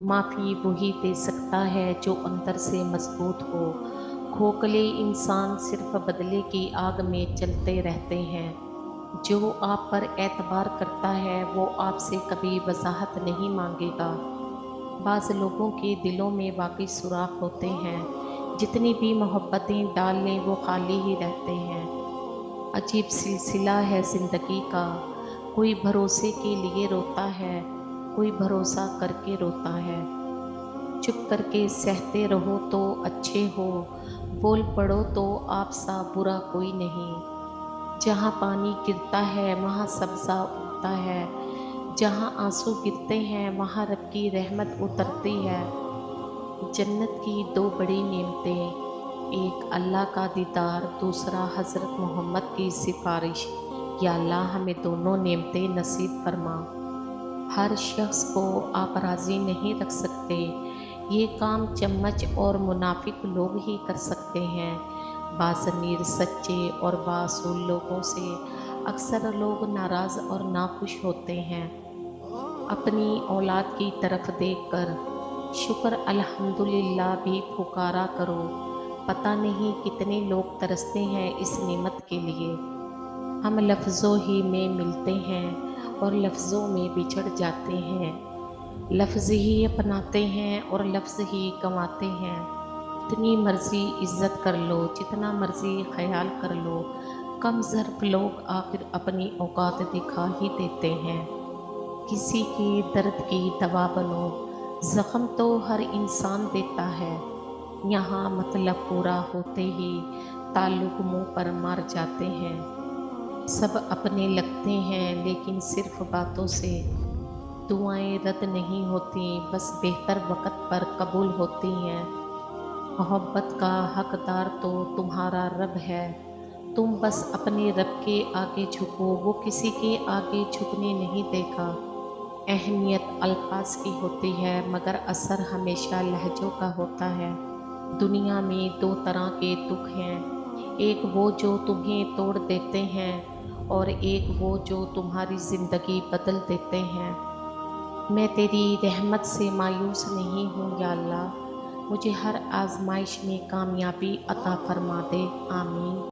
माफ़ी वही दे सकता है जो अंदर से मजबूत हो। खोखले इंसान सिर्फ बदले की आग में चलते रहते हैं। जो आप पर एतबार करता है वो आपसे कभी वजाहत नहीं मांगेगा। बाज़ लोगों के दिलों में वाकई सुराख होते हैं, जितनी भी मोहब्बतें डाल लें वो खाली ही रहते हैं। अजीब सिलसिला है जिंदगी का, कोई भरोसे के लिए रोता है, कोई भरोसा करके रोता है। चुप करके सहते रहो तो अच्छे हो, बोल पड़ो तो आप सा बुरा कोई नहीं। जहाँ पानी गिरता है वहाँ सब्जा उगता है, जहाँ आंसू गिरते हैं वहाँ रब की रहमत उतरती है। जन्नत की दो बड़ी नेमतें, एक अल्लाह का दीदार, दूसरा हज़रत मोहम्मद की सिफारिश। या अल्लाह हमें दोनों नेमतें नसीब फरमा। हर शख्स को आप राज़ी नहीं रख सकते, ये काम चम्मच और मुनाफिक लोग ही कर सकते हैं। बाज़मीर सच्चे और बासूल लोगों से अक्सर लोग नाराज़ और नाखुश होते हैं। अपनी औलाद की तरफ देखकर शुक्र अल्हम्दुलिल्लाह भी पुकारा करो। पता नहीं कितने लोग तरसते हैं इस नेमत के लिए। हम लफ्ज़ों ही में मिलते हैं और लफ्ज़ों में बिछड़ जाते हैं। लफ्ज़ ही अपनाते हैं और लफ्ज़ ही गंवाते हैं। जितनी मर्ज़ी इज़्ज़त कर लो, जितना मर्ज़ी ख्याल कर लो, कम ज़र्फ़ लोग आखिर अपनी औकात दिखा ही देते हैं। किसी के दर्द की दवा बनो, ज़ख्म तो हर इंसान देता है। यहाँ मतलब पूरा होते ही ताल्लुक मुँह पर मार जाते हैं। सब अपने लगते हैं लेकिन सिर्फ बातों से। दुआएं रद्द नहीं होती, बस बेहतर वक़्त पर कबूल होती हैं। मोहब्बत का हकदार तो तुम्हारा रब है। तुम बस अपने रब के आगे झुको, वो किसी के आगे झुकने नहीं देगा। अहमियत अल्फाज की होती है मगर असर हमेशा लहजों का होता है। दुनिया में दो तरह के दुख हैं, एक वो जो तुम्हें तोड़ देते हैं और एक वो जो तुम्हारी ज़िंदगी बदल देते हैं। मैं तेरी रहमत से मायूस नहीं हूँ या अल्लाह, मुझे हर आजमाइश में कामयाबी अता फरमा दे। आमीन।